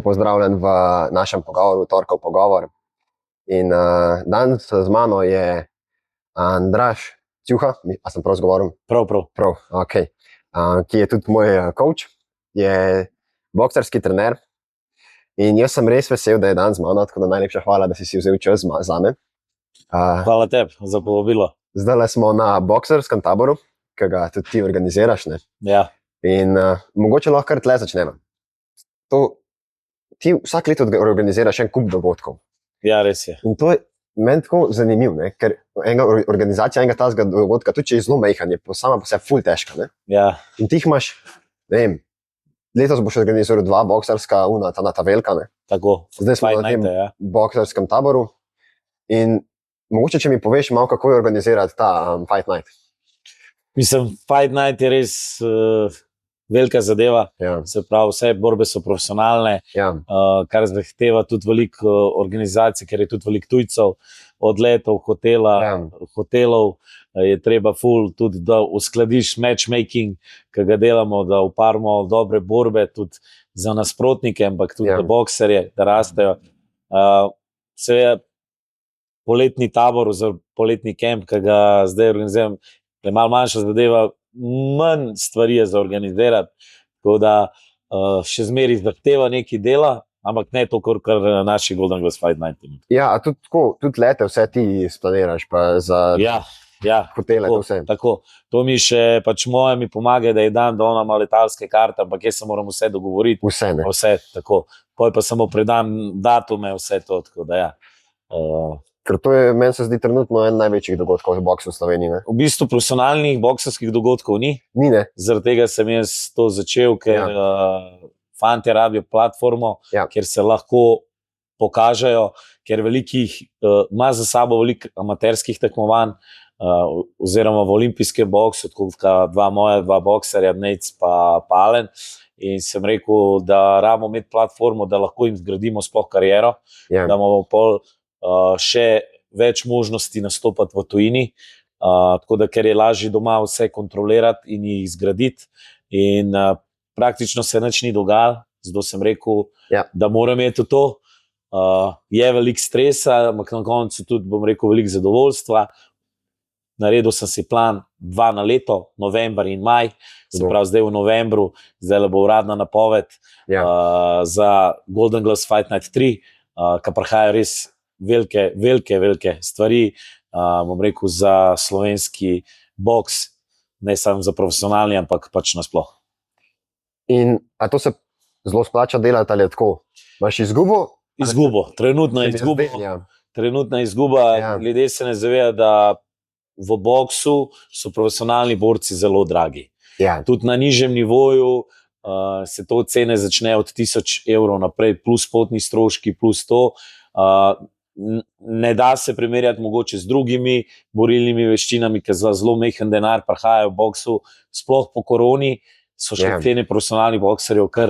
pozdravljen v našem pogovoru, torkov pogovor. In danes z mano je Andraž Čuha, a sem prav zgovoril? Prav. Prav, ok. Ki je tudi moj coach, je boksarski trener. In jaz sem res vesel, da je danes z mano, tako da najlepša hvala, da si vzel čas zame. Hvala tebi za povabilo. Zdaj smo na boksarskem taboru, ki ga tudi ti organiziraš, ne? Ja. In mogoče lahko kar tle začnemo. Ti vsak leto organiziraš en kup dogodkov. Ja, res je. In to je meni tako zanimivo, ne? Ker organizacija enega tazga dogodka, tudi če je zelo majhen, je sama pa se ful težka. Ne? Ja. In ti jih imaš, ne vem, letos boš organiziral 2 boksarska, ta velika. Ne? Tako. Zdaj smo na tem boksarskem taboru. In mogoče, če mi poveš malo, kako je organizirati ta Fight Night. Mislim, Fight Night je res velika zadeva. Ja. Se pravi, vse borbe so profesionalne, Ja. Kar zahteva tudi veliko organizacij, ker je tudi veliko tujcev, od letov, hotelov, je treba ful tudi, da uskladiš matchmaking, ki ga delamo, da uparimo dobre borbe tudi za nasprotnike, ampak tudi za bokserje, da rastejo. Seveda poletni tabor oziroma poletni kemp, ki ga zdaj organiziram, je malo manjša zadeva, manj stvari je za organizirati, tako da še zmeraj zahteva nekaj dela, ampak ne to, kar naši Golden Gloves Fight Night. Ja, a tudi lete vse ti splaniraš, pa za hotele, to vse. Tako. To mi še pač mi pomaga, da je dan, da ona ima letalske karte, ampak jaz se moram vse dogovoriti. Vse, ne? Vse, tako. Poj pa samo predam datume, vse to, tako da ja. Ker to je, meni se zdi trenutno en največjih dogodkov v boksu v Sloveniji, ne? V bistvu profesionalnih boksarskih dogodkov ni. Ni, ne? Zaradi tega sem jaz to začel, ker fantje rabijo platformo, kjer se lahko pokažejo, ker velikih ima za sabo veliko amaterskih tekmovanj, oziroma v olimpijskem boksu, tako dva boksarja, Nejc pa Alen. In sem rekel, da rabimo imeti platformo, da lahko jim zgradimo sploh kariero, da imamo pol še več možnosti nastopati v tujini, tako da ker je lažje doma vse kontrolirati in jih zgraditi. In praktično se nič ni dogajalo, zato sem rekel, da moram imeti to. Je veliko stresa, ampak na koncu tudi, bom rekel, veliko zadovoljstva. Naredil sem si plan 2 na leto, november in maj, se pravi zdaj v novembru, zdaj bo uradna napoved za Golden Gloves Fight Night 3, ki prihajajo res velike stvari, bom rekel, za slovenski boks, ne samo za profesionalni, ampak pač nasploh. In a to se zelo splača delati ali je tako? Imaš izgubo? Izgubo, trenutna izguba. Ljudje se ne zavedajo, da v boksu so profesionalni borci zelo dragi. Tudi na nižjem nivoju se to cene začne od 1000 evrov naprej, plus potni stroški, plus to. Ne da se primerjati mogoče z drugimi borilnimi veščinami, ki za zelo majhen denar prihajajo v boksu, sploh po koroni so še cene profesionalnih bokserjev kar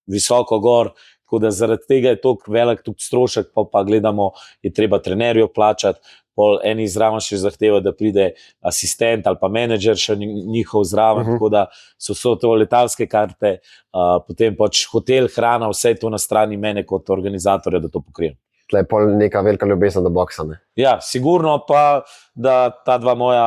visoko gor, tako da zaradi tega je toliko velik tudi strošek, pa gledamo, je treba trenerjo plačati, pol eni zraven še zahteva, da pride asistent ali pa menedžer še njihov zraven, tako da so to letalske karte, potem pač hotel, hrana, vse to na strani mene kot organizatorja, da to pokrijem. Tle je pol neka velika ljubezen do boksa, ne? Ja, sigurno pa, da ta 2 moja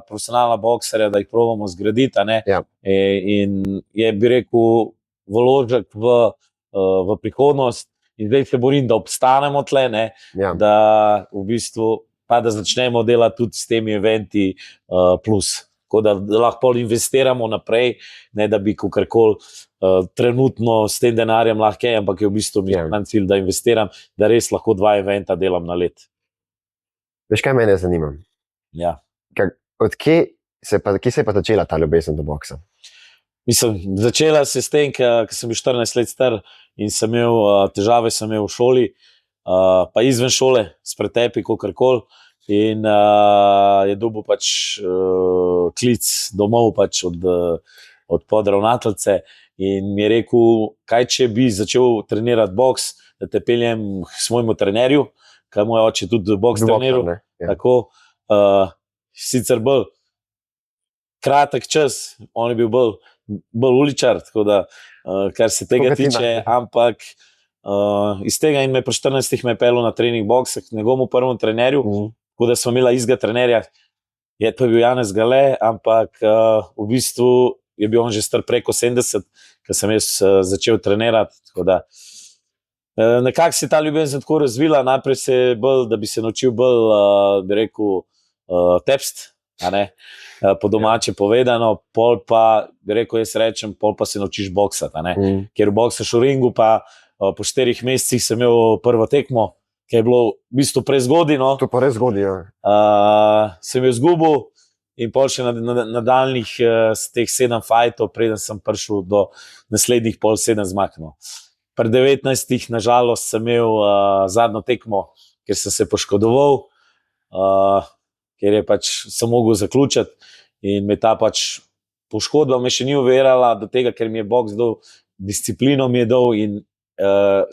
profesionalna bokserja, da jih probamo zgraditi, ne? In je, bi rekel, vložek v prihodnost in zdaj se borim, da obstanemo tle, ne? Da v bistvu, pa da začnemo delati tudi s temi eventi plus. Tako da lahko investiramo naprej, ne da bi kakorkoli trenutno s tem denarjem lahko, ampak je v bistvu mi cilj, da investiram, da res lahko 2 eventa delam na let. Veš, kaj mene zanima? Kje se je pa začela ta ljubezen do boksa? Mislim, začela se s tem, ker sem bil 14 let star in sem imel težave v šoli, pa izven šole, s pretepi, kakorkoli. In je dobil pač klic domov pač od podravnateljice in mi je rekel, kaj če bi začel trenirati boks, da te peljem k svojemu trenerju, kaj moj oče tudi boks treniral. Tako, sicer bolj kratek čas, on je bil bolj uličar, tako da kar se tega Koga ti tiče, najde? ampak iz tega in me pri 14 me pelil na trening boks k njegovemu prvemu trenerju, tako da smo imeli istega trenerja, to je bil Janez Gale, ampak v bistvu je bil on že star preko 70, ko sem jaz začel trenirati, tako da nekako se je ta ljubezen tako razvila, najprej se je bolj, da bi se naučil bolj, bi rekel, tepst, a ne, po domače povedano, pol pa, bi rekel, jaz rečem, pol pa se naučiš boksati, a ne, ker boksaš v ringu, pa po 4 mesecih sem imel prvo tekmo, ki je bilo v bistvu prezgodaj, no. To pa res zgodi, ja. Sem jo izgubil in pol še na daljnih teh 7 fajtov, preden sem prišel do naslednjih pol 7 zmag, no. Pri 19, nažalost, sem imel zadnjo tekmo, ker sem se poškodoval, ker je pač sem mogel zaključiti in me ta pač poškodba me še ni uverala do tega, ker mi je boks dal, disciplino mi je dal in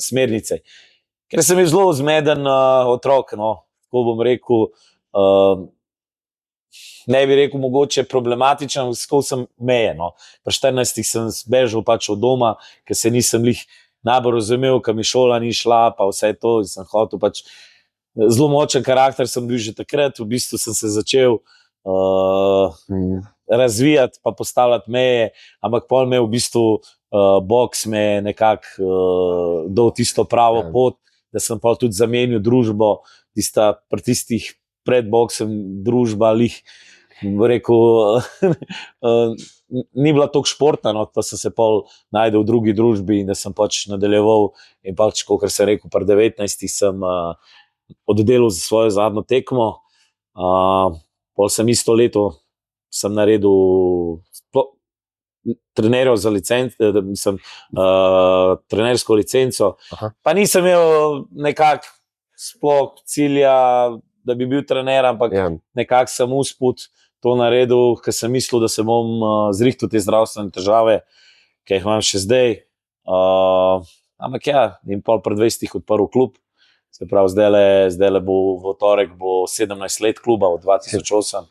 smernice. Ker sem bil zelo zmeden otrok, no, tako bom rekel, ne bi rekel mogoče problematičen, skozi sem meje, no. Pri 14 sem bežal pač od doma, ker se nisem lih najbolj razumel, ker mi šola ni šla, pa vse to, in sem hotel pač zelo močen karakter sem bil že takrat, v bistvu sem se začel razvijati, pa postavljati meje, ampak pol me v bistvu boks me nekako dal tisto pravo pot, da sem pa tudi zamenil družbo, pri tistih pred boksem družba lih, rekel, ni bila toliko športna, no, pa sem se pol najdel v drugi družbi in da sem pač nadaljeval in pač, kakor sem rekel, pri 19 sem oddelal za svojo zadnjo tekmo, pol sem isto leto sem naredil trenerjev za trenersko licenco. Aha. Pa nisem imel nekako sploh cilja, da bi bil trener, ampak nekako sem usput to naredil, ker sem mislil, da se bom zrihtal te zdravstvene težave, ki jih imam še zdaj. Ampak ja, in pol pri 20 odprl klub, se pravi, zdajle bo v torek bo 17 let kluba od 2008.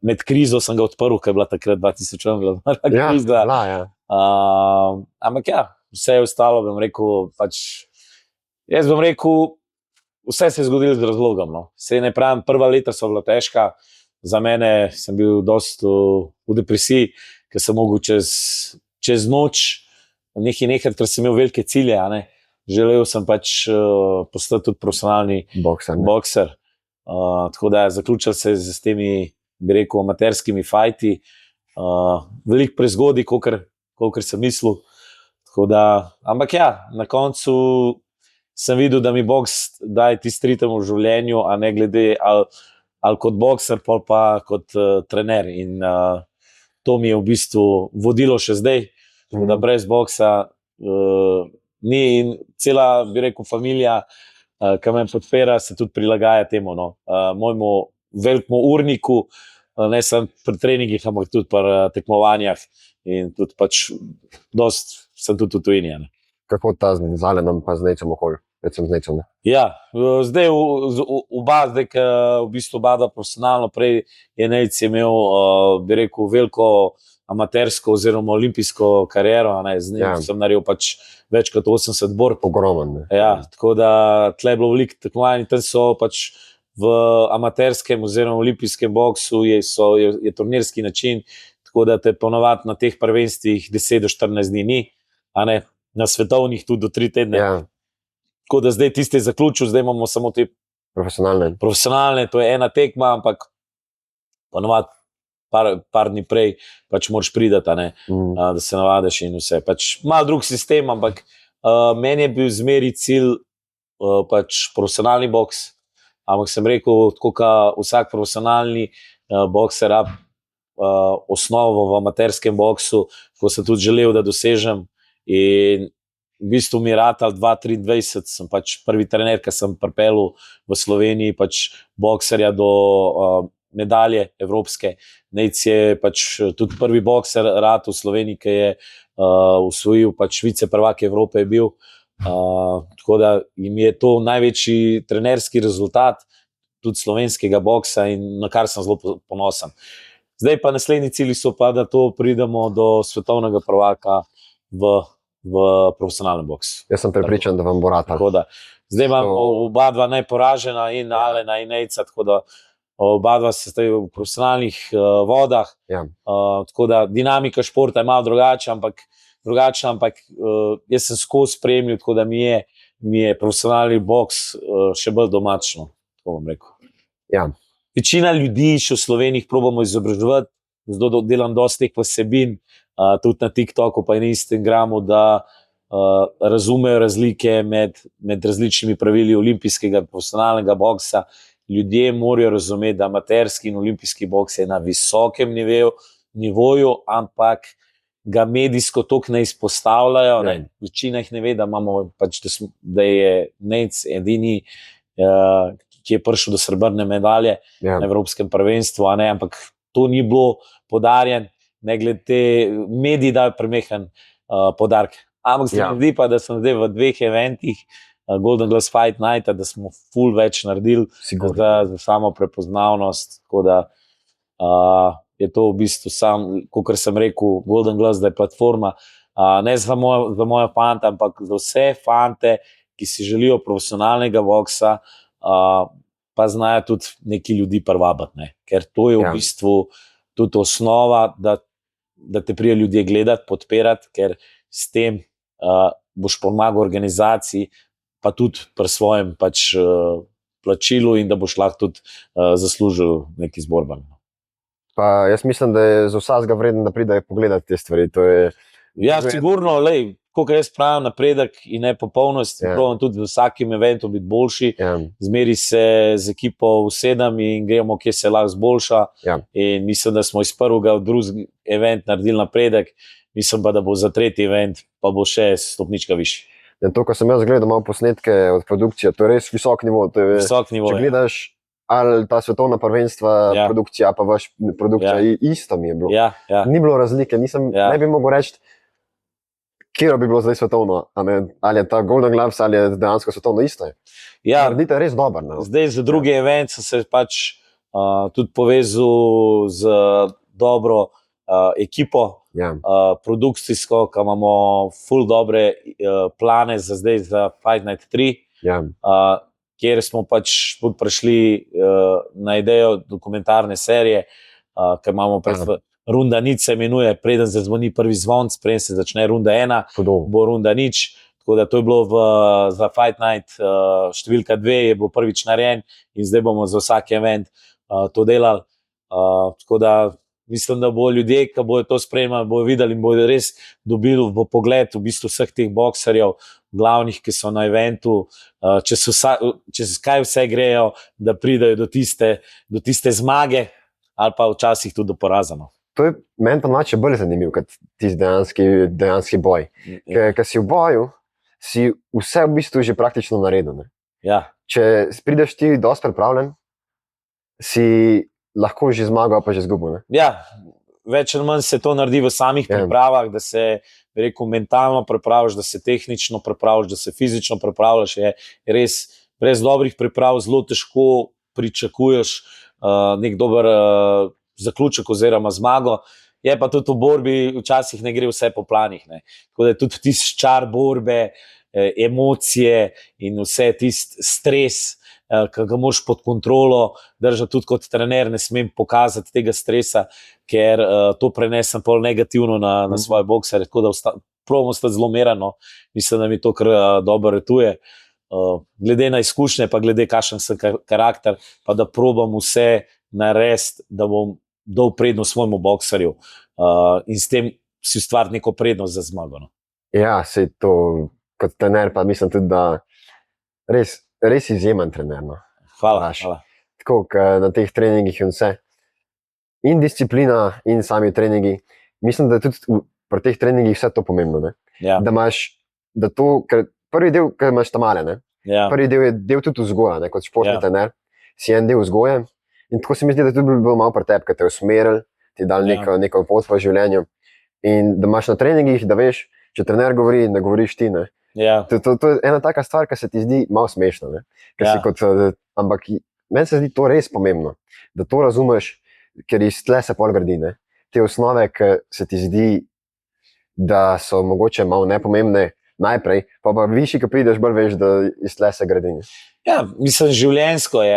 Med krizo sem ga odprl, ker je bila takrat 2008, kriza. Ampak ja, vse je ostalo, bom rekel, pač, jaz bom rekel, vse se je zgodilo z razlogom, no. Saj ne pravim, prva leta so bila težka, za mene sem bil dosti v depresiji, ker sem mogel čez noč nekaj, ker sem imel velike cilje, a ne. Želel sem pač postati tudi profesionalni bokser. Tako da zaključil se z temi, bi rekel, amaterskimi fajti. Veliko prezgodaj, kolikor sem mislil. Tako da, ampak ja, na koncu sem videl, da mi boks daje tisti ritem v življenju, a ne glede ali kot bokser, pa kot trener. In to mi je v bistvu vodilo še zdaj, da brez boksa ni, in cela, bi rekel, familija, ki me podpira, se tudi prilagaja temu, no. Mojemu velikemu urniku, ne samo pri treningih, ampak tudi pri tekmovanjih in tudi pač dosti sem tudi v tujini, ne. Kako ta z Zalenom pa z Nejcem okolj? Predvsem z Nejcem, ne? Ja, zdaj zdaj, ki v bistvu oba profesionalno, prej je Nejc imel, bi rekel, veliko amatersko oziroma olimpijsko kariero, ne, z njim sem naredil pač več kot 80 borb. Ogromen, ne. Ja, tako da tle je bilo veliko tekmovanj, tam so pač v amaterskem oziroma olimpijskem boksu je turnirski način, tako da te ponovadi na teh prvenstvih 10 do 14 dni ni, a ne, na svetovnih tudi do 3 tedne. Tako da zdaj tiste zaključil, zdaj imamo samo te profesionalne, to je ena tekma, ampak ponovadi par dni prej pač moraš pridati, ne, da se navadiš in vse. Pač malo drug sistem, ampak meni je bil zmeri cilj pač profesionalni boks, ampak sem rekel, tako kot vsak profesionalni bokser rab osnovo v amaterskem boksu, ko sem tudi želel, da dosežem, in v bistvu mi je ratal 2023, sem pač prvi trener, ki sem pripeljal v Sloveniji pač bokserja do medalje evropske. Nejc je pač tudi prvi bokser ratal v Sloveniji, ki je osvojil pač viceprvak Evrope je bil, tako da jim je to največji trenerski rezultat tudi slovenskega boksa in na kar sem zelo ponosen. Zdaj pa naslednji cilji so pa, da to pridemo do svetovnega prvaka v profesionalnem boksu. Jaz sem prepričan, da vam bo ratalo. Zdaj imam oba dva neporažena in Alena in Nejca, tako da oba dva se zdaj v profesionalnih vodah. Tako da dinamika športa je malo drugačna, ampak jaz sem skozi spremljal, tako da mi je profesionalni boks še bolj domačno, tako bom rekel. Večina ljudi še v Sloveniji probamo izobraževati, zato delam dosti teh vsebin, tudi na TikToku pa in Instagramu, da razumejo razlike med različnimi pravili olimpijskega in profesionalnega boksa. Ljudje morajo razumeti, da amaterski in olimpijski boks je na visokem nivoju, ampak ga medijsko toliko ne izpostavljajo. Večina jih ne ve, da je Nejc edini, ki je prišel do srebrne medalje na Evropskem prvenstvu, ampak to ni bilo podarjen, ne glede te mediji dajo premehen podarek. Ampak se mi zdi pa, da sem zdaj v 2 eventih Golden Gloves Fight Night, da smo ful več naredili za samo prepoznavnost, tako da je to v bistvu kakor sem rekel, Golden Gloves, da je platforma, ne za moje fante, ampak za vse fante, ki si želijo profesionalnega boksa, pa znajo tudi neki ljudi privabiti, ker to je v bistvu tudi osnova, da te prije ljudje gledati, podpirati, ker s tem boš pomagal organizaciji, pa tudi pri svojem plačilu in da boš lahko tudi zaslužil neki zborban. Pa jaz mislim, da je za vsakega vredno, da pride pogledati te stvari. Sigurno, koliko jaz pravim, napredek in nepopolnost, probam tudi v vsakem eventu biti boljši, zmeri se z ekipo usedem in gremo, kje se lahko zboljša, in mislim, da smo iz prvega v drugi event naredili napredek, mislim pa, da bo za 3. event pa bo še stopnička višji. To, ko sem jaz gledal malo posnetke od produkcije, to je res visok nivo. Če gledaš ali ta svetovna prvenstva, produkcija, pa vaš produkcija, isto mi je bilo. Ni bilo razlike, ne bi mogel reči, kjer bi bilo zdaj svetovno, ali je ta Golden Gloves, ali je dejansko svetovno isto. Naredite res dobro. Zdaj za drugi event sem se tudi povezal z dobro ekipo, produkcijsko, ki imamo ful dobre plane za zdaj za Fight Night 3, kjer smo prišli na idejo dokumentarne serije, ki imamo Runda nič se imenuje, preden zazvoni prvi zvonc, preden se začne runda 1, bo runda nič, tako da to je bilo za Fight Night številka 2, je bilo prvič narejen in zdaj bomo za vsak event to delali, tako da mislim, da bo ljudje, ki bojo to spremljali, bojo videli in bojo res dobili v pogled v bistvu vseh teh bokserjev, glavnih, ki so na eventu, čez kaj vse grejo, da pridejo do tiste zmage ali pa včasih tudi do poraza. To je meni pa malce bolj zanimiv, kot tisti dejanski boj. Ker si v boju, si vse v bistvu že praktično naredil. Če prideš ti dosti pripravljen, si lahko že zmagal, pa že izgubil. Več ali manj se to naredi v samih pripravah, da se mentalno pripraviš, da se tehnično pripraviš, da se fizično pripraviš. Je res, brez dobrih priprav zelo težko pričakuješ nek dober zaključek oziroma zmago. Je pa tudi v borbi včasih ne gre vse po planih. Tako da je tudi tisti čar borbe, emocije in vse tisti stres, ki ga moraš pod kontrolo držati, tudi kot trener ne smem pokazati tega stresa, ker to prenesem pol negativno na svoje boksere, tako da probam ostati zelo miren, mislim, da mi to kar dobro retuje. Glede na izkušnje, pa glede kakšen sem karakter, pa da probam vse narediti, da bom dal prednost svojemu bokserju in s tem si ustvariti neko prednost za zmago. Sej to kot trener, pa mislim tudi, da res izjemen trener. Hvala. Tako, na teh treningih in vse. In disciplina, in sami treningi. Mislim, da je tudi pri teh treningih vse to pomembno. Da imaš, ker prvi del, ki imaš tam male, prvi del je del tudi vzgoja, kot športni trener, si en del vzgoje. In tako se mi zdi, da tudi bi bilo malo pri tebi, ki te je usmeril, ti je dal neko pot v življenju. In da imaš na treningih, da veš, če trener govori, ne govoriš ti. To je ena taka stvar, ki se ti zdi malo smešna. Ampak meni se zdi to res pomembno, da to razumeš, ker iz tle se pol gradi. Te osnove, ki se ti zdi, da so mogoče malo nepomembne najprej, pa višji, ko prideš, bolj veš, da iz tle se gradi. Ja, mislim, življenjsko je.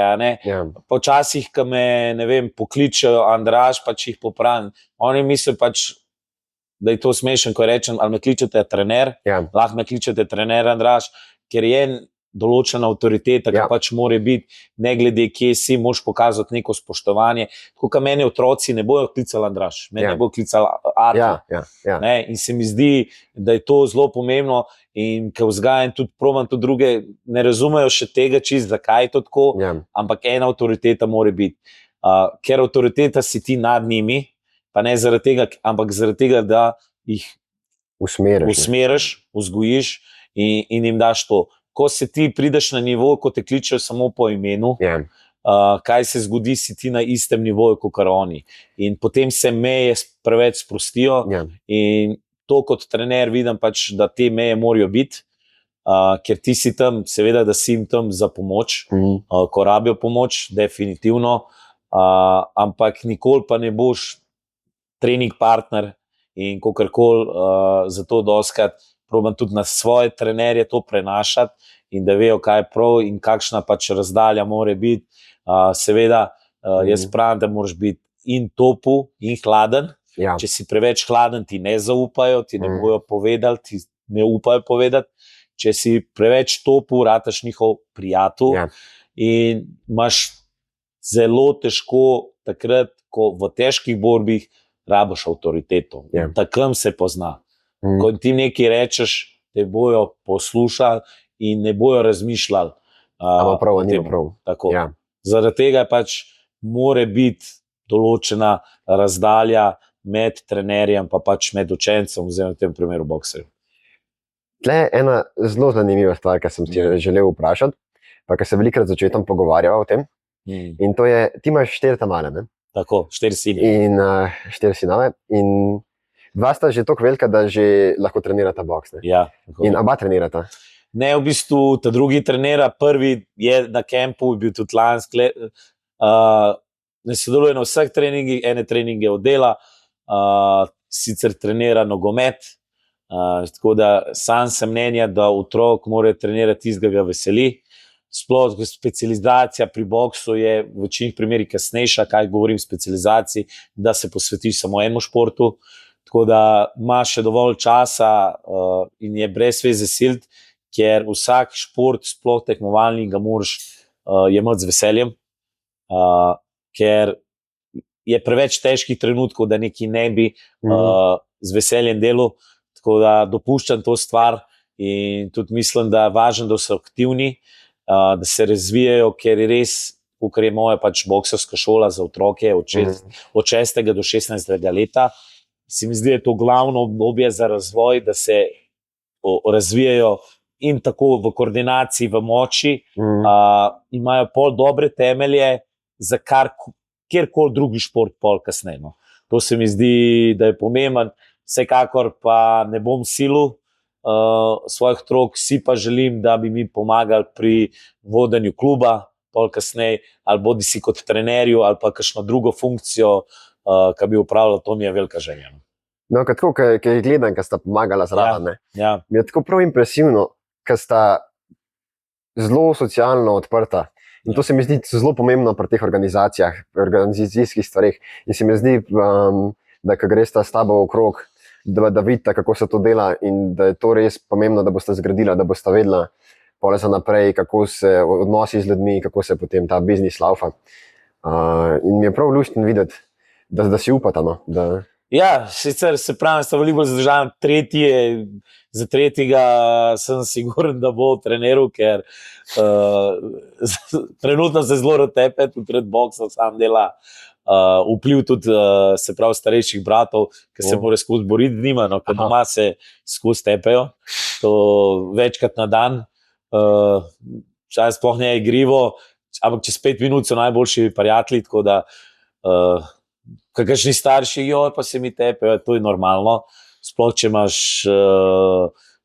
Ja. Počasih, ko me, ne vem, pokličejo Andraž, pač jih popravim. Oni mislijo pač, da je to smešen, ko rečem, ali me kličete trener, lahko me kličete trener Andraž, ker je določena avtoriteta, ki pač mora biti, ne glede kje si, moraš pokazati neko spoštovanje. Tako, kot meni otroci ne bojo klicali Andraž, meni ne bojo klicali Artur. In se mi zdi, da je to zelo pomembno in ko vzgajam tudi, probam tudi druge, ne razumejo še tega čist, zakaj je to tako, ampak ena avtoriteta mora biti. Ker avtoriteta si ti nad njimi, pa ne zaradi tega, ampak zaradi tega, da jih usmeriš, vzgojiš in jim daš to. Ko se ti prideš na nivo, ko te kličejo samo po imenu, kaj se zgodi, si ti na istem nivoju kot oni. In potem se meje preveč sprostijo in to kot trener vidim pač, da te meje morajo biti, ker ti si tam, seveda, da si jim tam za pomoč, ko rabijo pomoč, definitivno, ampak nikoli pa ne boš trening partner in kakorkoli, zato doskrat probam tudi na svoje trenerje to prenašati in da vejo, kaj je prav in kakšna pač razdalja mora biti. Seveda, jaz pravim, da moraš biti in topu in hladen. Če si preveč hladen, ti ne zaupajo, ti ne bojo povedali, ti ne upajo povedati. Če si preveč topu, rataš njihov prijatelj in imaš zelo težko takrat, ko v težkih borbih rabiš avtoriteto. Takrat se pozna. Ko ti nekaj rečeš, te bojo poslušali in ne bojo razmišljali. Zaradi tega pač mora biti določena razdalja med trenerjem pa pač med učencem, oziroma v tem primeru bokserjem. Tle je ena zelo zanimiva stvar, ki sem ti želel vprašati, pa ki se velikrat z očetom pogovarjava o tem. In to je, ti imaš 4 tamale, ne? Tako, 4 sine. In 4 sinove. In 2 sta že toliko velika, da že lahko trenirata boks. In oba trenirata. Ne, v bistvu ta drugi trenira, prvi je na kempu, bil tudi lanski. Ne sodeluje na vseh treningih, ene treninge oddela, sicer trenira nogomet, tako da sam sem mnenja, da otrok mora trenirati tistega, ga veseli. Sploh specializacija pri boksu je v večini primerih kasnejša, kaj govorim specializaciji, da se posvetiš samo enemu športu. Tako da imaš še dovolj časa in je brez veze siliti, ker vsak šport, sploh tekmovalni, ga moraš jemati z veseljem, ker je preveč težkih trenutkov, da neki ne bi z veseljem delal. Tako da dopuščam to stvar in tudi mislim, da je važno, da so aktivni, da se razvijajo, ker je res, kar je moja pač bokserska šola za otroke od 6. do 16. leta, se mi zdi, da je to glavno obdobje za razvoj, da se razvijajo in tako v koordinaciji, v moči, imajo pol dobre temelje za kjerkoli drugi šport pol kasneje. To se mi zdi, da je pomemben, vsekakor pa ne bom silil svojih otrok, si pa želim, da bi mi pomagali pri vodenju kluba, pol kasneje, ali bodi si kot trenerju, ali pa kakšno drugo funkcijo, ki bi upravljal, to mi je velika želja. No, tako, ki jih gledam, ki sta pomagala zraven, mi je tako prav impresivno, ker sta zelo socialno odprta. In to se mi zdi zelo pomembno pri teh organizacijah, pri organizacijskih stvareh. In se mi zdi, da ko gresta s tabo okrog, da vidite, kako se to dela in da je to res pomembno, da boste zgradila, da boste vedela pole za naprej, kako se odnosi z ljudmi, kako se potem ta biznis laufa. In mi je prav luštno videti, da si upata. No? Ja, sicer se pravim, sta veliko bolj zadržan. Za tretjega sem siguren, da bo treniral, ker trenutno se zelo rotepe, tudi red boksa sam dela. Vpliv tudi, se pravi, starejših bratov, ki se mora skozi boriti z njima, no, ker doma se skozi tepejo, to večkrat na dan, včasih sploh ne je igrivo, ampak čez 5 minut so najboljši prijatelji, tako da kakšni starši, joj, pa se mi tepejo, to je normalno, sploh če imaš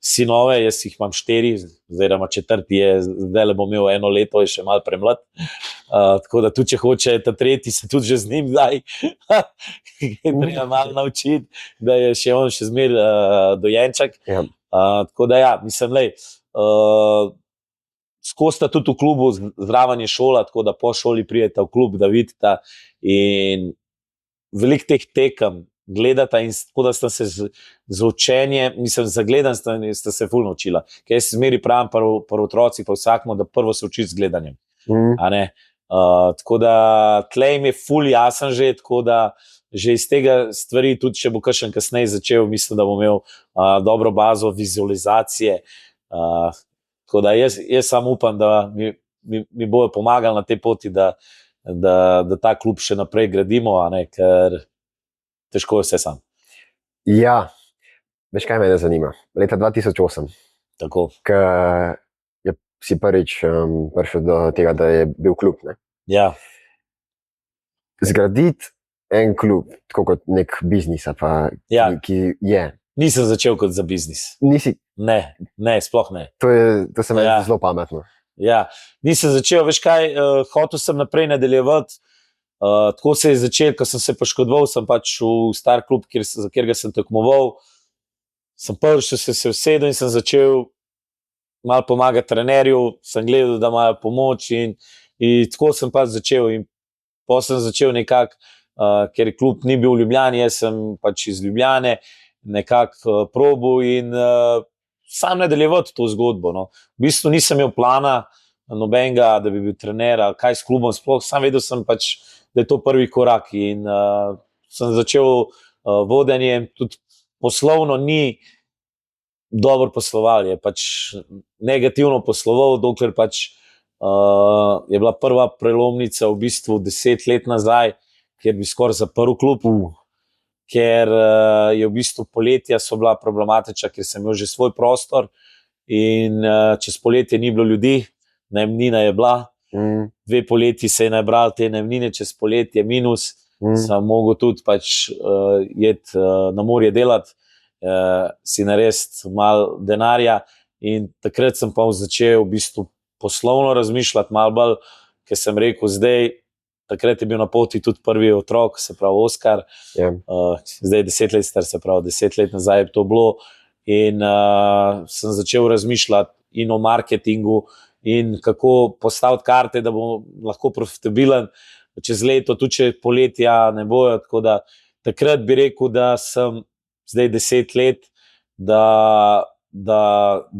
sinove, jaz jih imam 4, oziroma 4 je, zdaj le bom imel 1 leto, je še malo premlad. Tako da tudi, če hoče ta 3, se tudi že z njim daj. Treba malo naučiti, da je še on še zmer dojenček. Ja. Tako da ja, mislim, lej, skozi sta tudi v klubu, zraven je šola, tako da po šoli pridete v klub, da vidite in veliko teh tekem gledata in tako da sta se z učenjem, mislim, za gledanjem sta se ful naučila. Ker jaz zmeri pravim pri otrocih, pa vsakmo, da prvo se uči z gledanjem. A ne? Tako da tlej mi je ful jasen že, tako da že iz tega stvari, tudi če bo kakšen kasneje začel, mislim, da bo imel dobro bazo vizualizacije. Tako da jaz samo upam, da mi bojo pomagali na tej poti, da ta klub še naprej gradimo, a ne, ker težko je vse sam. Ja, veš kaj mene zanima? Leta 2008, Tako. ko si prvič prišel do tega, da je bil klub, ne? Ja, Zgraditi en klub, tako kot nek biznis, pa, Ja. ki je. nisem začel kot za biznis. Nisi, Ne, sploh ne. to se meni Ja. zdi zelo pametno. Ja, nisem začel, veš kaj, hotel sem naprej nadaljevati. Tako se je začel, ko sem se poškodoval, sem pač v star klub, za katerega sem tekmoval. Sem prišel, se usedel in sem začel malo pomagati trenerju, sem gledal, da imajo pomoč in tako sem pač začel. In potem sem začel nekako, ker klub ni bil v Ljubljani, jaz sem pač iz Ljubljane, nekako probal in sam nadaljevati to zgodbo. No. V bistvu nisem imel plana nobenega, da bi bil trener ali kaj s klubom, sploh sam vedel sem pač, da je to prvi korak in sem začel vodenje, tudi poslovno ni dobro posloval, je pač negativno posloval, dokler pač je bila prva prelomnica v bistvu 10 let nazaj, kjer bi skoraj zaprl klub, ker je v bistvu poletja so bila problematična, ker sem imel že svoj prostor in čez poletje ni bilo ljudi, najemnina je bila, 2 poletji se je nabral te najemnine, čez poletje minus, sem mogel tudi pač jeti na morje delati, si narediti malo denarja in takrat sem pa začel v bistvu poslovno razmišljati malo bolj, ker sem rekel zdaj, takrat je bil na poti tudi prvi otrok, se pravi Oskar, zdaj 10 let star, se pravi 10 let nazaj je to bilo in sem začel razmišljati in o marketingu in kako postaviti karte, da bo lahko profitabilen čez leto, tudi če poletja ne bojo, tako da takrat bi rekel, da sem zdaj 10 let, da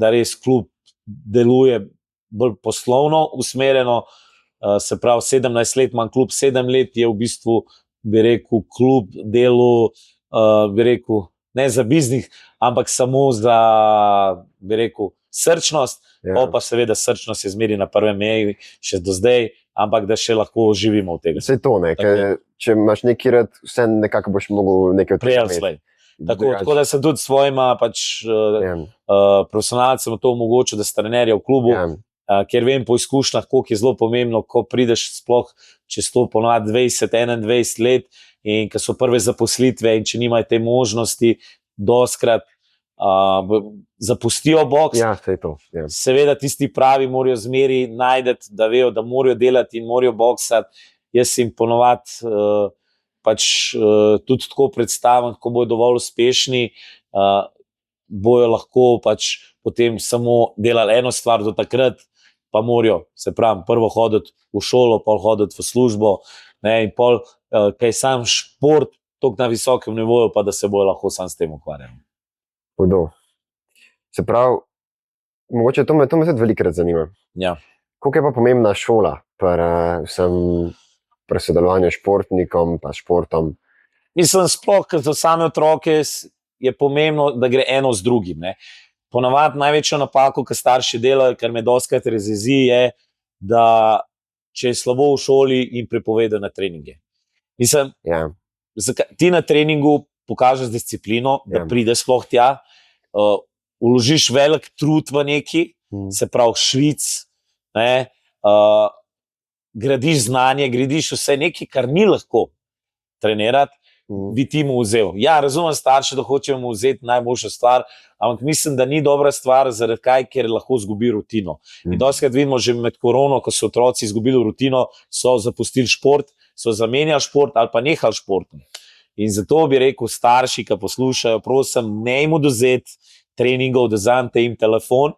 res klub deluje bolj poslovno usmerjeno, se pravi 17 let imam klub, 7 let je v bistvu, bi rekel, klub delu, bi rekel, ne za biznis, ampak samo za, bi rekel, srčnost, pa seveda srčnost je zmeri na prvem meji, še do zdaj, ampak da še lahko živimo od tega. Vse to, ne, ker če imaš neki rad, vse nekako boš mogel nekaj odpreti. Tako da sem tudi svojima pač profesionalcem to omogočil, da sta trenerja v klubu, ker vem po izkušnjah, koliko je zelo pomembno, ko prideš sploh čez to ponovadi 20-21 let in ko so prve zaposlitve in če nimajo te možnosti, doskrat zapustijo boks. Ja, vse to. Seveda tisti pravi morajo zmeri najdeti, da vejo, da morajo delati in morajo boksati. Jaz jim ponovadi pač tudi tako predstavim, ko bojo dovolj uspešni, bojo lahko pač potem samo delali eno stvar do takrat, pa morajo, se pravi, prvo hoditi v šolo, pol hoditi v službo, ne, in pol, kaj sam šport, toliko na visokem nivoju, pa da se bojo lahko sam s tem ukvarjali. Hudo. Se pravi, mogoče to me tudi velikokrat zanima. Ja. Koliko je pa pomembna šola pri sodelovanju s športnikom, pa športom? Mislim, sploh za same otroke je pomembno, da gre eno z drugim. Ne. Ponavadi največjo napako, kar starši delajo, kar me dostikrat razjezi, je, da če je slabo v šoli, jim prepovedo na treninge. Mislim, ti na treningu pokažeš disciplino, da prideš sploh tja, vložiš velik trud v neki, se pravi švic, ne, gradiš znanje, gradiš vse nekaj, kar ni lahko trenirati, bi ti mu vzel. Ja, razumem starše, da hočejo mu vzeti najboljšo stvar, ampak mislim, da ni dobra stvar, zaradi kaj, ker lahko izgubi rutino. In dostikrat vidimo že med korono, ko so otroci izgubili rutino, so zapustili šport, so zamenjali šport ali pa nehali športom. In zato bi rekel starši, ki poslušajo, prosim, ne jim odvzeti treningov, da vzamete jim telefon,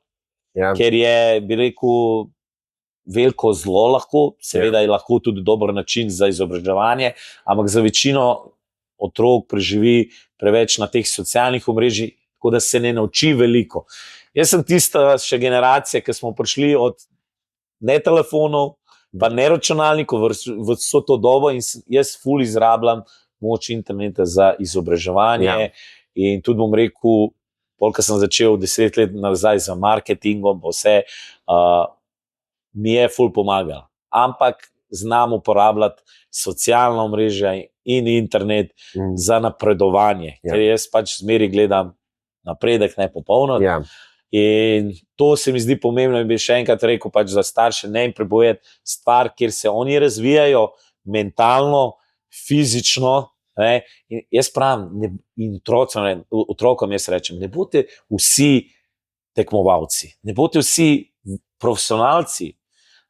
ker je, bi rekel, veliko zlo lahko, seveda je lahko tudi dober način za izobraževanje, ampak za večino otrok preživi preveč na teh socialnih omrežjih, tako da se ne nauči veliko. Jaz sem tista še generacija, ki smo prišli od ne telefonov, pa ne računalnikov v vso to dobo in jaz ful izrabljam moč interneta za izobraževanje in tudi bom rekel, ko sem začel 10 let nazaj za marketingom, pa vse, mi je ful pomagal. Ampak znam uporabljati socialna omrežja in internet za napredovanje, ker jaz pač zmeri gledam napredek, ne popolno. In to se mi zdi pomembno in bi še enkrat rekel pač za starše, ne jim prebojati stvar, kjer se oni razvijajo mentalno, fizično, ne? In jaz pravim, in otrokom jaz rečem, ne boste vsi tekmovalci, ne boste vsi profesionalci,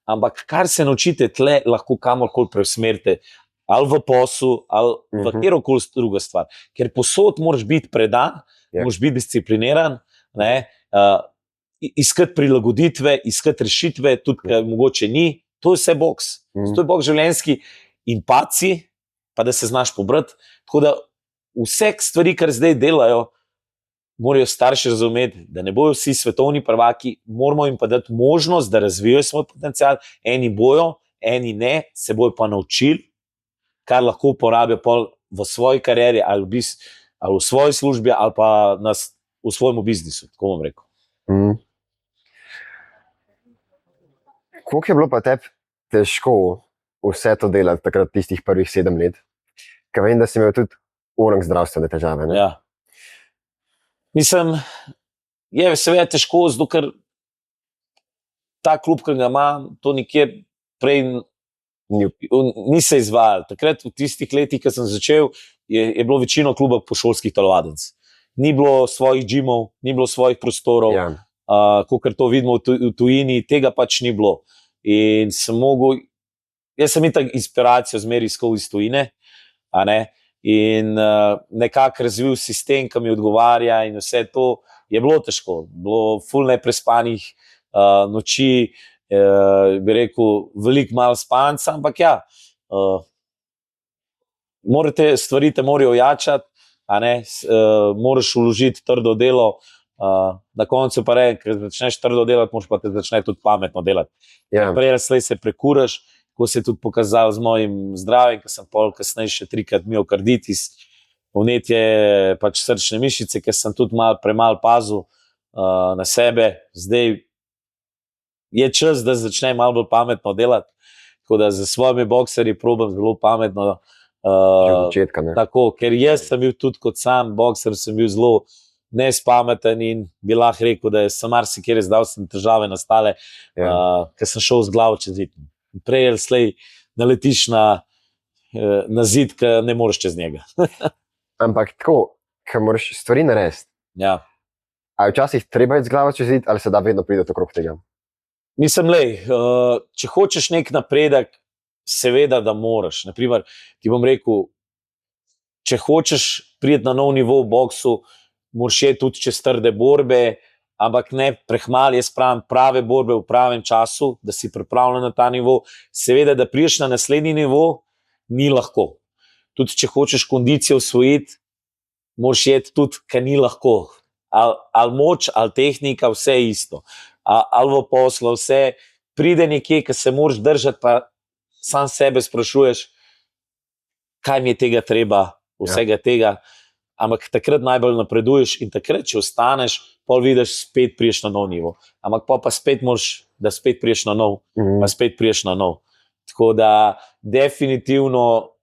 ampak kar se naučite tle, lahko kamorkoli preusmerite, ali v poslu, ali v kjerokoli druga stvar. Ker posod moraš biti predan, moraš biti discipliniran, iskati prilagoditve, iskati rešitve, tudi kaj mogoče ni, to je vse boks. To je boks življenjski in paci, pa da se znaš pobrati. Tako da vse stvari, kar zdaj delajo, morajo starši razumeti, da ne bojo vsi svetovni prvaki, moramo jim pa dati možnost, da razvijajo svoj potencial, eni bojo, eni ne, se bojo pa naučili, kar lahko uporabijo v svoji karieri ali v svoji službi ali pa v svojem biznisu, tako bom rekel. Koliko je bilo pa tebi težko vse to delati takrat tistih prvih 7 let? Ker vem, da si imel tudi zdravstvene težave, ne? Ja. Mislim, je seveda težko, zato ker ta klub, ki ga imam, to nikjer prej ni se izvajalo. Takrat v tistih letih, ko sem začel, je bilo večino kluba pošolskih telovadnic. Ni bilo svojih džimov, ni bilo svojih prostorov, kakor to vidimo v tujini, tega pač ni bilo. In jaz sem itak inspiracijo zmeri iskal iz tujine, a ne? In nekako razvil sistem, ki mi odgovarja in vse to je bilo težko. Bilo ful neprespanih noči, bi rekel, veliko malo spanca, ampak ja, stvari te morajo ojačati, a ne, moraš vložiti trdo delo, na koncu pa ker začneš trdo delati, moraš pa te začne tudi pametno delati. Prej slej se prekuraš, ko se je tudi pokazal z mojim zdravjem, ker sem pol kasneje še 3-krat miokarditis, vnetje pač srčne mišice, ker sem tudi premalo pazil na sebe. Zdaj je čas, da začnem malo bolj pametno delati, tako da za svojimi bokserji probam zelo pametno. Tako, ker jaz sem bil tudi kot sam bokser, sem bil zelo nespameten in bi lahko rekel, da sem marsikere zdravstvene težave nastale, ker sem šel z glavo čez zid. Prej ali slej naletiš na zid, ki ne moreš čez njega. Ampak tako, ko moraš stvari narediti, ali včasih treba iti z glavo čez zid, ali se da vedno priti okrog tega? Mislim, če hočeš nek napredek, seveda, da moraš. Naprimer, ti bom rekel, če hočeš priti na nov nivo v boksu, moraš je tudi čez trde borbe, ampak ne prehmali, jaz pravim, prave borbe v pravem času, da si pripravljen na ta nivo. Seveda, da priješ na naslednji nivo, ni lahko. Tudi če hočeš kondicijo osvojiti, moraš jeti tudi, kar ni lahko. Ali moč, ali tehnika, vse je isto. Ali v poslu, vse pride nekje, ki se moraš držati, pa sam sebe sprašuješ, kaj mi je tega treba, vsega tega. Ampak takrat najbolj napreduješ in takrat, če ostaneš, pol vidiš, spet priješ na nov nivo. Ampak pa spet moraš, da spet priješ na nov, pa spet priješ na nov. Tako da definitivno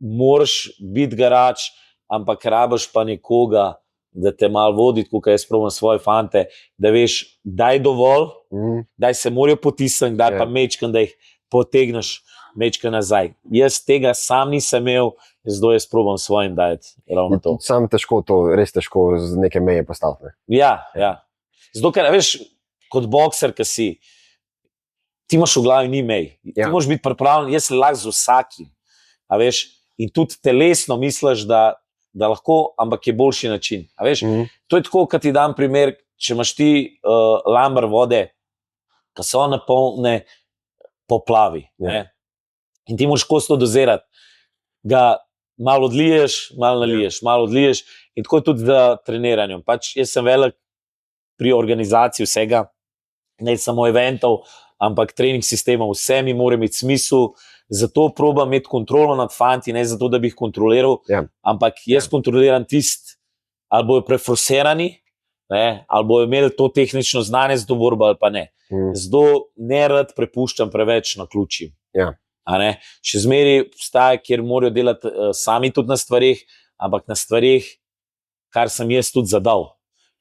moraš biti garač, ampak rabiš pa nekoga, da te malo vodi, kot jaz probam svoje fante, da veš, daj dovolj, daj se morajo potisniti, daj pa mečkam, da jih potegneš mečka nazaj. Jaz tega sam nisem imel, zdaj jaz probam svojim dajati ravno to. Sam težko to, res težko z neke meje postaviti. Ja. Zato, ker, veš, kot bokser, ki si, ti imaš v glavi ni mej. Ti moraš biti pripravljen, jaz lahko z vsakim. A veš, in tudi telesno misliš, da lahko, ampak je boljši način. A veš, to je tako, kad ti dam primer, če imaš ti lambar vode, ki so napolne poplavi. In ti moraš kosto dozirati. Ga malo odliješ, malo naliješ, malo odliješ. In tako je tudi z treniranjem. Pač jaz sem velik pri organizaciji vsega, ne samo eventov, ampak trening sistemov. Vse mi mora imeti smisel, zato probam imeti kontrolo nad fanti, ne zato, da bi jih kontroliral, ampak jaz kontroliram tist, ali bojo preforsirani, ali bojo imeli to tehnično znanje za to borbo, ali pa ne. Zato ne rad prepuščam preveč na ključi. Še zmeri obstaja, kjer morajo delati sami tudi na stvarih, ampak na stvarih, kar sem jaz tudi zadal.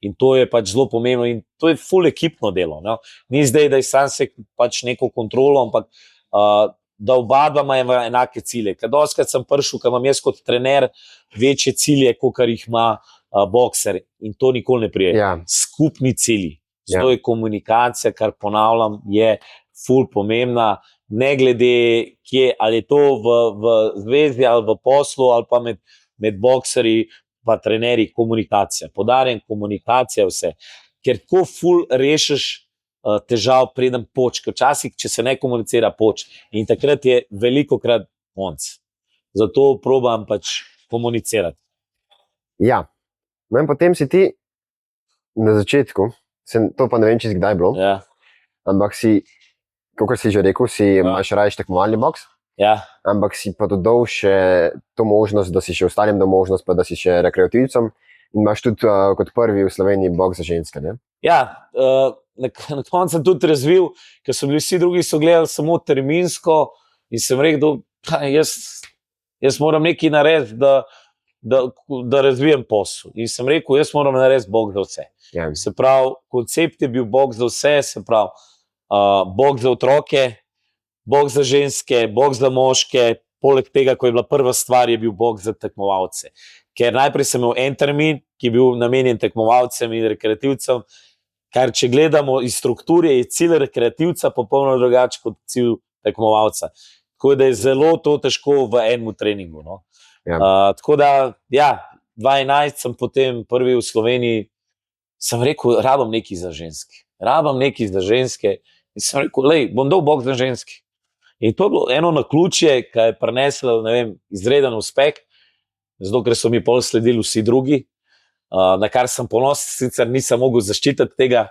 In to je pač zelo pomembno in to je ful ekipno delo. No? Ni zdaj, da je sam se pač neko kontrolo, ampak da oba dva ima enake cilje. Ker doskrat sem prišel, ker imam jaz kot trener večje cilje, kot jih ima bokser in to nikoli ne prije. Skupni cilji. Zato je komunikacija, kar ponavljam, je ful pomembna, ne glede kje, ali je to v zvezi ali v poslu ali pa med bokserji pa trenerji, komunikacija. Podarjam, komunikacija vse. Ker tako ful rešiš težav preden poč, ker včasih, če se ne komunicira, poč. In takrat je velikokrat konc. Zato probam pač komunicirati. Ja, no in potem si ti na začetku, to pa ne vem, če si kdaj bilo, ampak si, kakor si že rekel, imaš raje tekmovalni boks, ampak si pa dodal še to možnost, da si še ostalim dal možnost, pa da si še rekreativcem in imaš tudi kot prvi v Sloveniji boks za ženske, ne? Ja, na koncu sem tudi razvil, ker so bili vsi drugi so gledali samo terminsko in sem rekel, jaz moram nekaj narediti, da razvijem posel. In sem rekel, jaz moram narediti boks za vse. Se pravi, koncept je bil boks za vse, se pravi, boks za otroke, boks za ženske, boks za moške, poleg tega, ko je bila prva stvar, je bil boks za tekmovalce. Ker najprej sem imel en termin, ki je bil namenjen tekmovalcem in rekreativcem, kar če gledamo iz strukture, je cilj rekreativca popolnoma drugače kot cilj tekmovalca. Tako da je zelo to težko v enem treningu. No? Tako da, 2011 sem potem prvi v Sloveniji, sem rekel, rabam nekaj za ženske. In sem rekel, bom dal boks za ženske. In to je bilo eno naključje, ki je prineslo, ne vem, izreden uspeh, zato ker so mi pol sledili vsi drugi, na kar sem ponosen, sicer nisem mogel zaščititi tega,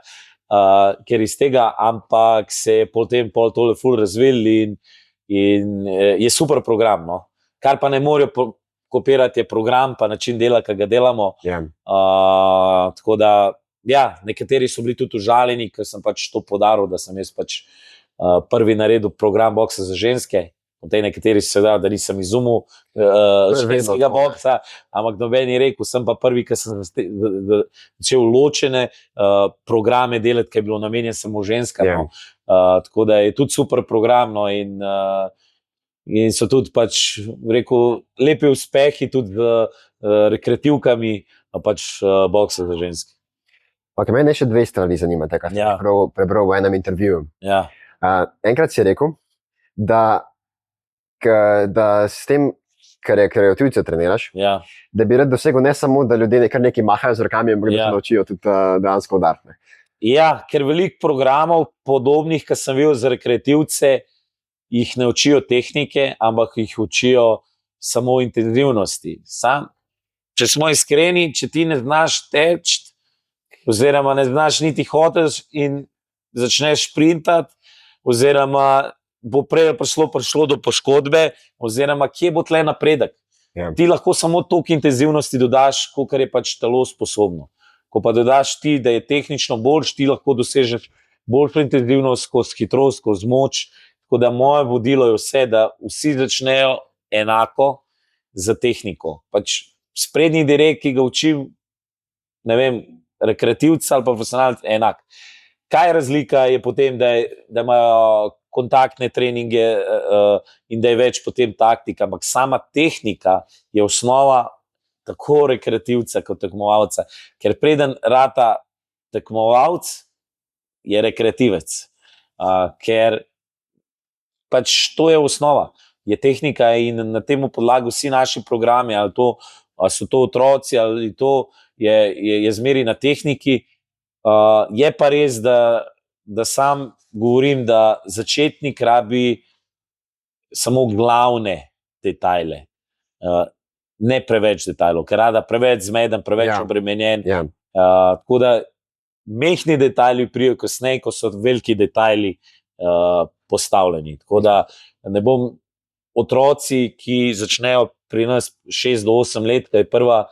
ker iz tega, ampak se je potem pol tole ful razvil in je super program. No? Kar pa ne morejo kopirati je program, pa način dela, ki ga delamo. Tako da, nekateri so bili tudi užaljeni, ker sem pač to podaril, da sem jaz pač prvi naredil program boksa za ženske. Nekateri so sedaj, da nisem izumil ženskega boksa, ampak noben je rekel, sem pa prvi, ki sem začel ločene programe delati, ki je bilo namenjen samo ženskam. Tako da je tudi super program, no, in so tudi pač, rekel, lepi uspehi tudi z rekreativkami, pač boksa za ženske. Ok, mene še dve strani zanimate, kar sem prebral v enem intervjuju. Enkrat si rekel, da s tem, ker rekreativce treniraš, da bi rad dosegel ne samo, da ljudje kar nekaj mahajo z rokami, ampak da se naučijo tudi dejansko udariti. Ja, ker veliko programov podobnih, ki sem videl za rekreativce, jih ne učijo tehnike, ampak jih učijo samo intenzivnosti. Če smo iskreni, če ti ne znaš teči, oziroma ne znaš niti hoteti in začneš sprintati, oziroma bo prej prišlo do poškodbe, oziroma kje bo tle napredek. Ti lahko samo toliko intenzivnosti dodaš, kolikor je pač telo sposobno. Ko pa dodaš ti, da je tehnično boljš, ti lahko dosežeš boljšo intenzivnost, skozi hitrost, skozi moč. Tako da moje vodilo je vse, da vsi začnejo enako za tehniko. Pač sprednji direkt, ki ga učim, ne vem, rekreativca ali pa profesionalc, enak. Kaj je razlika, je potem, da imajo kontaktne treninge in da je več potem taktika, ampak sama tehnika je osnova tako rekreativca kot tekmovalca, ker preden rata tekmovalc, je rekreativec, ker pač to je osnova, je tehnika in na temu podlagi vsi naši programi, ali so to otroci, ali to je zmeri na tehniki. Je pa res, da sam govorim, da začetnik rabi samo glavne detajle, ne preveč detajlov, ker rada preveč zmeden, preveč obremenjen. Tako da mehni detajli pridejo kasneje, ko so veliki detajli postavljeni. Tako da ne bom otroci, ki začnejo pri nas 6 do 8 let, da je prva,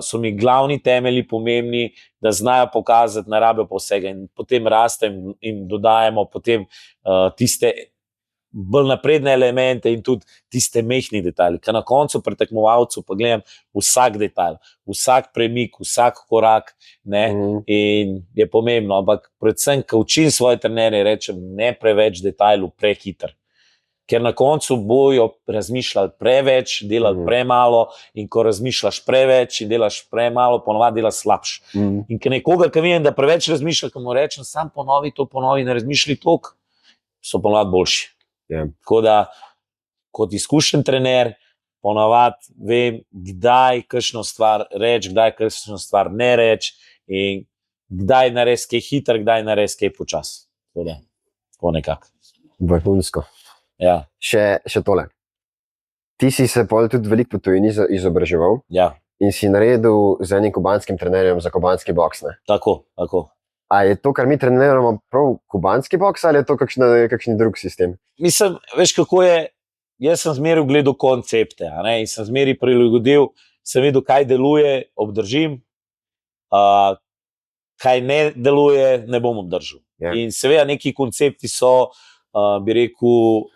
so mi glavni temelji pomembni, da znajo pokazati, ne rabijo pa vsega in potem rastem in dodajamo potem tiste bolj napredne elemente in tudi tiste mehni detajli, ker na koncu pri tekmovalcu pa gledam vsak detajl, vsak premik, vsak korak, ne, in je pomembno, ampak predvsem, ko učim svoje trenerje, rečem, ne preveč detajlov, prehiter, ker na koncu bojo razmišljali preveč, delali premalo in ko razmišljaš preveč in delaš premalo, ponovadi delaš slabš. In ker nekoga, ki vidim, da preveč razmišlja, ko mu rečem, sam ponovi, ne razmišljaj toliko, so ponovadi boljši. Tako da, kot izkušen trener, ponovadi vem, kdaj kakšno stvar reči, kdaj kakšno stvar ne reči in kdaj narediti kaj hiter, kdaj narediti kaj počas. Tako nekako. Vrhunsko. Ja. Še tole. Ti si se pol tudi veliko po tujini izobraževal in si naredil z enim kubanskim trenerjem za kubanski boks, ne? Tako. A je to, kar mi treniramo, prav kubanski boks ali je to kakšen drug sistem? Mislim, veš kako je, jaz sem zmeraj gledal koncepte, in sem zmeraj prilagodil, sem videl, kaj deluje, obdržim, kaj ne deluje, ne bom obdržal. In seveda neki koncepti so, bi rekel,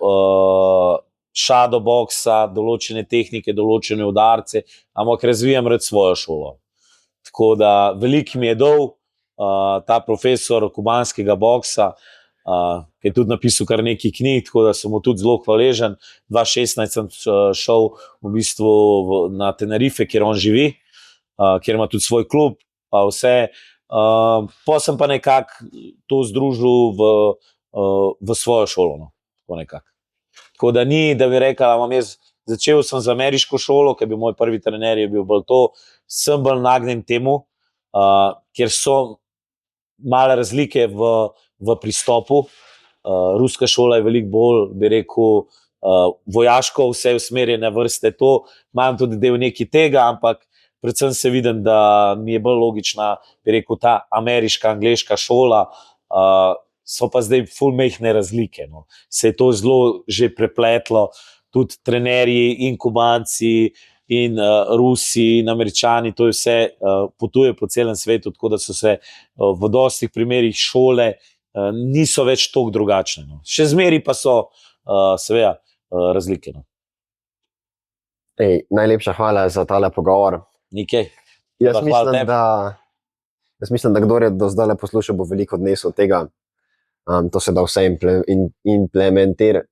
shadow boxa, določene tehnike, določene udarce, ampak razvijam rad svojo šolo. Tako da veliko mi je dal ta profesor kubanskega boksa, ki je tudi napisal kar nekaj knjig, tako da sem mu tudi zelo hvaležen. 2016 sem šel v bistvu na Tenerife, kjer on živi, kjer ima tudi svoj klub, pa vse. Pa sem pa nekako to združil v svojo šolo, tako nekako. Tako da ni, da bi rekel, začel sem z ameriško šolo, ker bi moj prvi trener je bil bolj to, sem bolj nagnjen temu, ker so male razlike v pristopu. Ruska šola je veliko bolj, bi rekel, vojaško, vse usmerjene vrste, to imam tudi del nekaj tega, ampak predvsem se vidim, da mi je bolj logična, bi rekel, ta ameriška, angleška šola, so pa zdaj ful mehne razlike. Se je to zelo že prepletlo, tudi trenerji in Kubanci in Rusi in Američani, to je vse, potuje po celem svetu, tako da so se v dostih primerih šole niso več toliko drugačne. Še zmeri pa so seveda razlike. Najlepša hvala za tale pogovor. Nikaj. Jaz mislim, da kdor je do zdaj poslušal, bo veliko odnesel tega. To se da vse implementirati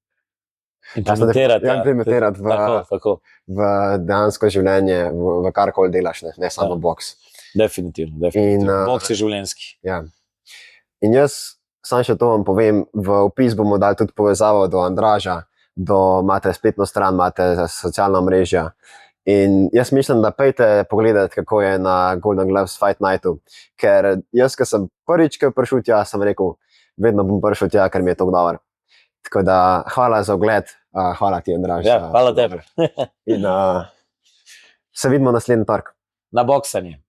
v dejansko življenje, v karkoli delaš, ne samo boks. Definitivno. Boks je življenjski. In jaz sam še to vam povem, v opis bomo dali tudi povezavo do Andraža, imate spletno stran, imate socialna mrežja. In jaz mislim, da pejte pogledati, kako je na Golden Gloves Fight Nightu, ker jaz, ko sem prvič prišel tja, sem rekel, vedno bom prišel tja, ker mi je to dober. Tako da hvala za ogled, hvala ti, Andraž. Hvala tebi. In se vidimo naslednji torek. Na boksanje.